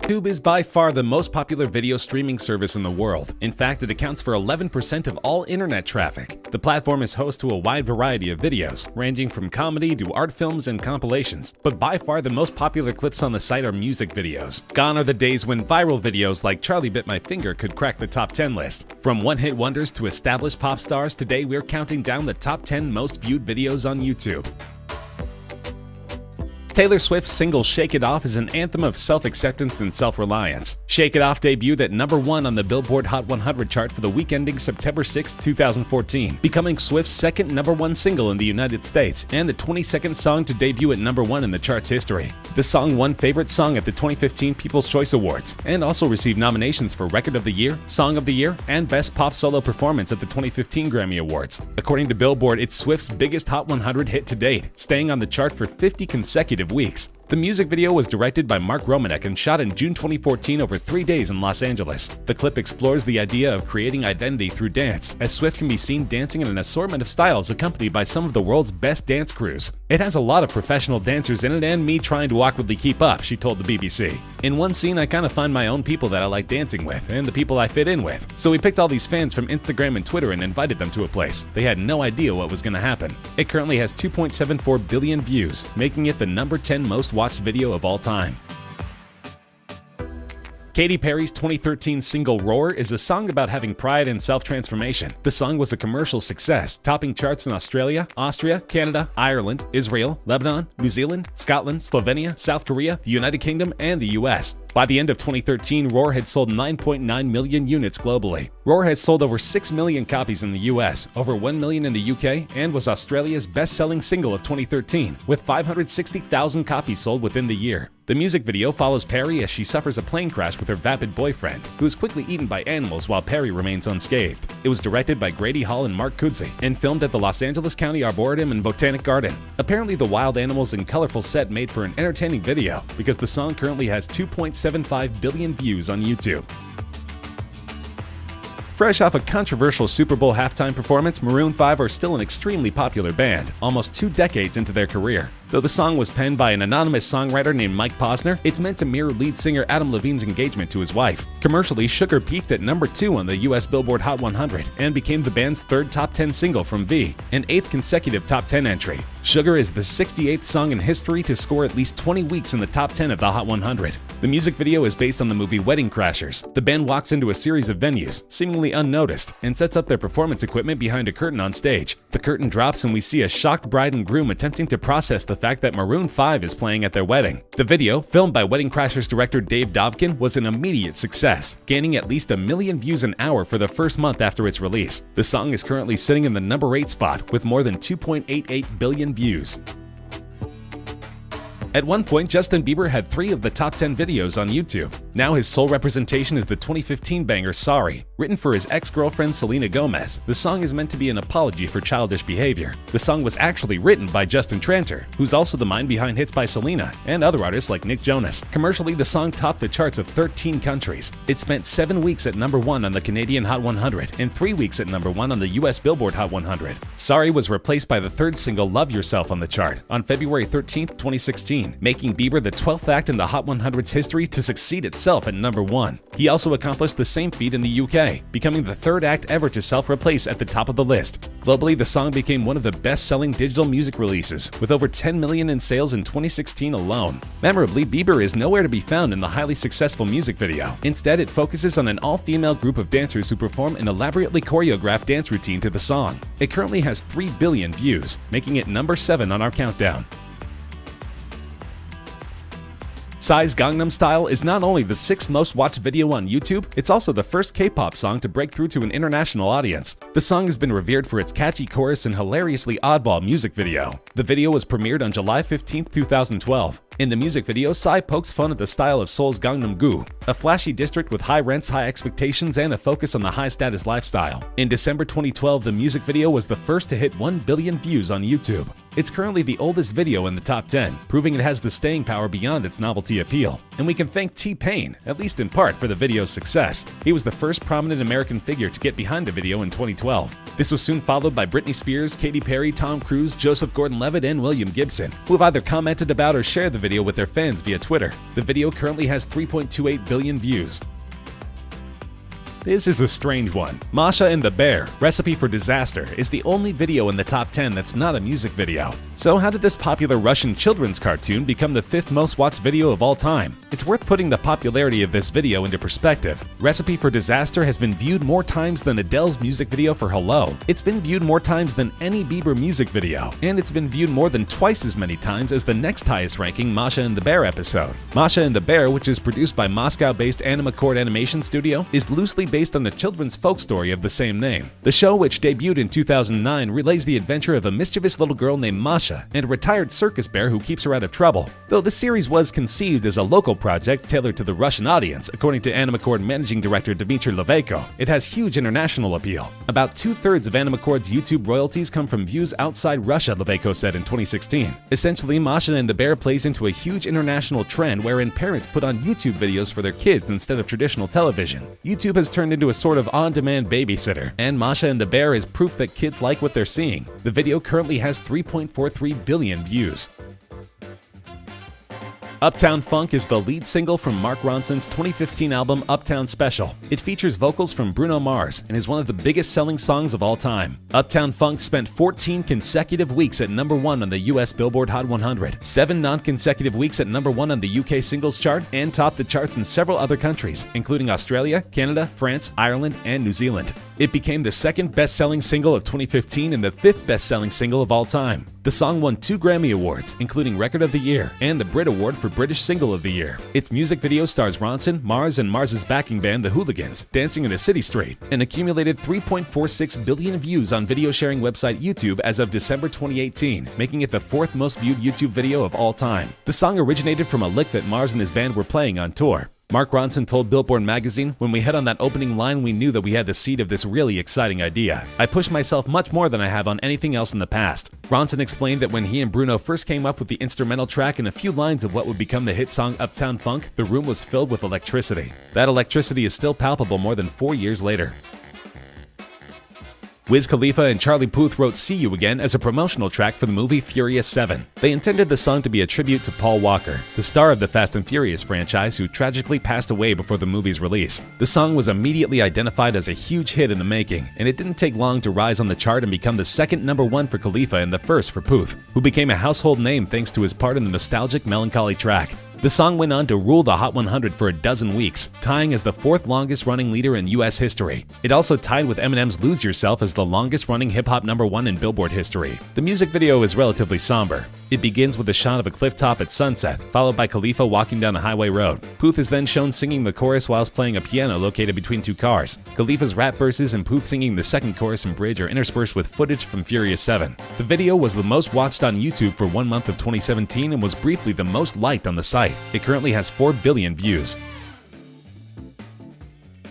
YouTube is by far the most popular video streaming service in the world. In fact, it accounts for 11% of all internet traffic. The platform is host to a wide variety of videos, ranging from comedy to art films and compilations, but by far the most popular clips on the site are music videos. Gone are the days when viral videos like Charlie Bit My Finger could crack the top 10 list. From one-hit wonders to established pop stars, today we're counting down the top 10 most viewed videos on YouTube. Taylor Swift's single Shake It Off is an anthem of self-acceptance and self-reliance. Shake It Off debuted at #1 on the Billboard Hot 100 chart for the week ending September 6, 2014, becoming Swift's second #1 single in the United States and the 22nd song to debut at #1 in the chart's history. The song won Favorite Song at the 2015 People's Choice Awards and also received nominations for Record of the Year, Song of the Year, and Best Pop Solo Performance at the 2015 Grammy Awards. According to Billboard, it's Swift's biggest Hot 100 hit to date, staying on the chart for 50 consecutive weeks. The music video was directed by Mark Romanek and shot in June 2014 over 3 days in Los Angeles. The clip explores the idea of creating identity through dance, as Swift can be seen dancing in an assortment of styles accompanied by some of the world's best dance crews. "It has a lot of professional dancers in it and me trying to awkwardly keep up," she told the BBC. "In one scene, I kind of find my own people that I like dancing with and the people I fit in with. So we picked all these fans from Instagram and Twitter and invited them to a place. They had no idea what was going to happen." It currently has 2.74 billion views, making it the #10 most watched video of all time. Katy Perry's 2013 single Roar is a song about having pride and self-transformation. The song was a commercial success, topping charts in Australia, Austria, Canada, Ireland, Israel, Lebanon, New Zealand, Scotland, Slovenia, South Korea, the United Kingdom, and the US. By the end of 2013, Roar had sold 9.9 million units globally. Roar has sold over 6 million copies in the US, over 1 million in the UK, and was Australia's best-selling single of 2013, with 560,000 copies sold within the year. The music video follows Perry as she suffers a plane crash with her vapid boyfriend, who is quickly eaten by animals while Perry remains unscathed. It was directed by Grady Hall and Mark Kudzi, and filmed at the Los Angeles County Arboretum and Botanic Garden. Apparently, the wild animals and colorful set made for an entertaining video, because the song currently has 2.75 billion views on YouTube. Fresh off a controversial Super Bowl halftime performance, Maroon 5 are still an extremely popular band, almost 2 decades into their career. Though the song was penned by an anonymous songwriter named Mike Posner, it's meant to mirror lead singer Adam Levine's engagement to his wife. Commercially, Sugar peaked at #2 on the US Billboard Hot 100 and became the band's third top 10 single from V, an 8th consecutive top 10 entry. Sugar is the 68th song in history to score at least 20 weeks in the top 10 of the Hot 100. The music video is based on the movie Wedding Crashers. The band walks into a series of venues, seemingly unnoticed, and sets up their performance equipment behind a curtain on stage. The curtain drops and we see a shocked bride and groom attempting to process the fact that Maroon 5 is playing at their wedding. The video, filmed by Wedding Crashers director Dave Dobkin, was an immediate success, gaining at least 1 million views an hour for the first month after its release. The song is currently sitting in the #8 spot with more than 2.88 billion views. At one point, Justin Bieber had 3 of the top 10 videos on YouTube. Now his sole representation is the 2015 banger Sorry. Written for his ex-girlfriend Selena Gomez, the song is meant to be an apology for childish behavior. The song was actually written by Justin Tranter, who's also the mind behind hits by Selena and other artists like Nick Jonas. Commercially, the song topped the charts of 13 countries. It spent 7 weeks at #1 on the Canadian Hot 100 and 3 weeks at #1 on the US Billboard Hot 100. Sorry was replaced by the third single Love Yourself on the chart on February 13, 2016. Making Bieber the 12th act in the Hot 100's history to succeed itself at #1. He also accomplished the same feat in the UK, becoming the 3rd act ever to self-replace at the top of the list. Globally, the song became one of the best-selling digital music releases, with over 10 million in sales in 2016 alone. Memorably, Bieber is nowhere to be found in the highly successful music video. Instead, it focuses on an all-female group of dancers who perform an elaborately choreographed dance routine to the song. It currently has 3 billion views, making it #7 on our countdown. Psy's Gangnam Style is not only the 6th most watched video on YouTube, it's also the first K-pop song to break through to an international audience. The song has been revered for its catchy chorus and hilariously oddball music video. The video was premiered on July 15, 2012. In the music video, Psy pokes fun at the style of Seoul's Gangnam-gu, a flashy district with high rents, high expectations, and a focus on the high-status lifestyle. In December 2012, the music video was the first to hit 1 billion views on YouTube. It's currently the oldest video in the top 10, proving it has the staying power beyond its novelty appeal. And we can thank T-Pain, at least in part, for the video's success. He was the first prominent American figure to get behind the video in 2012. This was soon followed by Britney Spears, Katy Perry, Tom Cruise, Joseph Gordon-Levitt, and William Gibson, who have either commented about or shared the video with their fans via Twitter. The video currently has 3.28 billion views. This is a strange one. Masha and the Bear, Recipe for Disaster, is the only video in the top 10 that's not a music video. So how did this popular Russian children's cartoon become the 5th most watched video of all time? It's worth putting the popularity of this video into perspective. Recipe for Disaster has been viewed more times than Adele's music video for Hello. It's been viewed more times than any Bieber music video. And it's been viewed more than twice as many times as the next highest ranking Masha and the Bear episode. Masha and the Bear, which is produced by Moscow-based Animacord Animation Studio, is loosely based on the children's folk story of the same name. The show, which debuted in 2009, relays the adventure of a mischievous little girl named Masha and a retired circus bear who keeps her out of trouble. Though the series was conceived as a local project tailored to the Russian audience, according to Animacord managing director Dmitry Levenko, it has huge international appeal. About 2/3 of Animacord's YouTube royalties come from views outside Russia, Levenko said in 2016. Essentially, Masha and the Bear plays into a huge international trend wherein parents put on YouTube videos for their kids instead of traditional television. YouTube has turned into a sort of on-demand babysitter, and Masha and the Bear is proof that kids like what they're seeing. The video currently has 3.43 billion views. Uptown Funk is the lead single from Mark Ronson's 2015 album Uptown Special. It features vocals from Bruno Mars and is one of the biggest selling songs of all time. Uptown Funk spent 14 consecutive weeks at #1 on the US Billboard Hot 100, 7 non-consecutive weeks at #1 on the UK singles chart, and topped the charts in several other countries, including Australia, Canada, France, Ireland, and New Zealand. It became the 2nd best-selling single of 2015 and the 5th best-selling single of all time. The song won 2 Grammy Awards, including Record of the Year and the Brit Award for British Single of the Year. Its music video stars Ronson, Mars, and Mars's backing band, The Hooligans, dancing in a city street, and accumulated 3.46 billion views on video sharing website YouTube as of December 2018, making it the 4th most viewed YouTube video of all time. The song originated from a lick that Mars and his band were playing on tour. Mark Ronson told Billboard magazine, "When we hit on that opening line, we knew that we had the seed of this really exciting idea. I pushed myself much more than I have on anything else in the past." Ronson explained that when he and Bruno first came up with the instrumental track and a few lines of what would become the hit song Uptown Funk, the room was filled with electricity. That electricity is still palpable more than 4 years later. Wiz Khalifa and Charlie Puth wrote See You Again as a promotional track for the movie Furious 7. They intended the song to be a tribute to Paul Walker, the star of the Fast and Furious franchise who tragically passed away before the movie's release. The song was immediately identified as a huge hit in the making, and it didn't take long to rise on the chart and become the 2nd #1 for Khalifa and the 1st for Puth, who became a household name thanks to his part in the nostalgic Melancholy track. The song went on to rule the Hot 100 for a dozen weeks, tying as the 4th longest running leader in US history. It also tied with Eminem's Lose Yourself as the longest running hip-hop #1 in Billboard history. The music video is relatively somber. It begins with a shot of a cliff top at sunset, followed by Khalifa walking down a highway road. Puth is then shown singing the chorus whilst playing a piano located between 2 cars. Khalifa's rap verses and Puth singing the second chorus and bridge are interspersed with footage from Furious 7. The video was the most watched on YouTube for 1 month of 2017 and was briefly the most liked on the site. It currently has 4 billion views.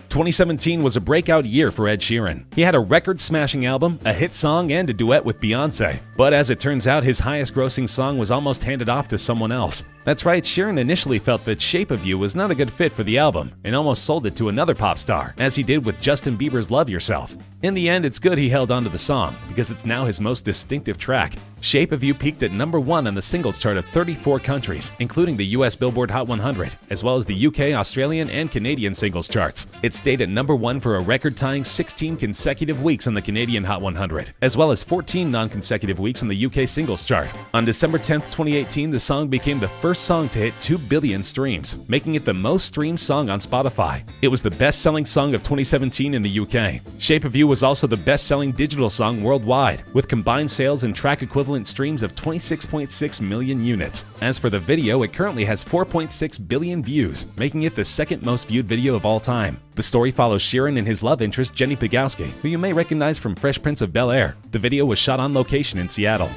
2017 was a breakout year for Ed Sheeran. He had a record-smashing album, a hit song, and a duet with Beyoncé. But as it turns out, his highest-grossing song was almost handed off to someone else. That's right, Sheeran initially felt that Shape of You was not a good fit for the album, and almost sold it to another pop star, as he did with Justin Bieber's Love Yourself. In the end, it's good he held onto the song, because it's now his most distinctive track. Shape of You peaked at #1 on the singles chart of 34 countries, including the US Billboard Hot 100, as well as the UK, Australian, and Canadian singles charts. It stayed at #1 for a record-tying 16 consecutive weeks on the Canadian Hot 100, as well as 14 non-consecutive weeks on the UK singles chart. On December 10th, 2018, the song became the first song to hit 2 billion streams, making it the most streamed song on Spotify. It was the best-selling song of 2017 in the UK. Shape of You was also the best-selling digital song worldwide, with combined sales and track equivalent streams of 26.6 million units. As for the video, it currently has 4.6 billion views, making it the 2nd most viewed video of all time. The story follows Sheeran and his love interest Jenny Pegowski, who you may recognize from Fresh Prince of Bel-Air. The video was shot on location in Seattle.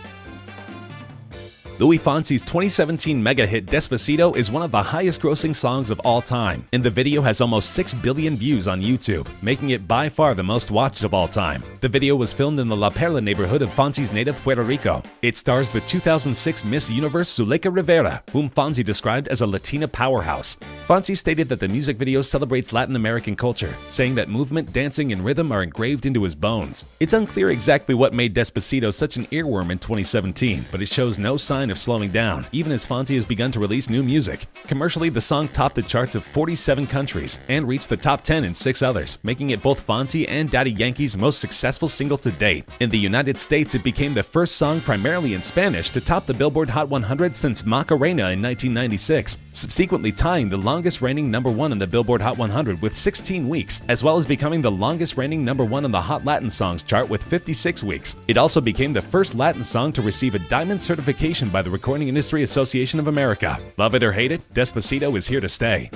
Luis Fonsi's 2017 mega hit Despacito is one of the highest-grossing songs of all time, and the video has almost 6 billion views on YouTube, making it by far the most watched of all time. The video was filmed in the La Perla neighborhood of Fonsi's native Puerto Rico. It stars the 2006 Miss Universe Zuleika Rivera, whom Fonsi described as a Latina powerhouse. Fonsi stated that the music video celebrates Latin American culture, saying that movement, dancing, and rhythm are engraved into his bones. It's unclear exactly what made Despacito such an earworm in 2017, but it shows no sign of slowing down, even as Fonsi has begun to release new music. Commercially, the song topped the charts of 47 countries and reached the top 10 in 6 others, making it both Fonsi and Daddy Yankee's most successful single to date. In the United States, it became the first song primarily in Spanish to top the Billboard Hot 100 since Macarena in 1996, subsequently tying the longest reigning #1 on the Billboard Hot 100 with 16 weeks, as well as becoming the longest reigning #1 on the Hot Latin Songs chart with 56 weeks. It also became the first Latin song to receive a diamond certification by the Recording Industry Association of America. Love it or hate it, Despacito is here to stay.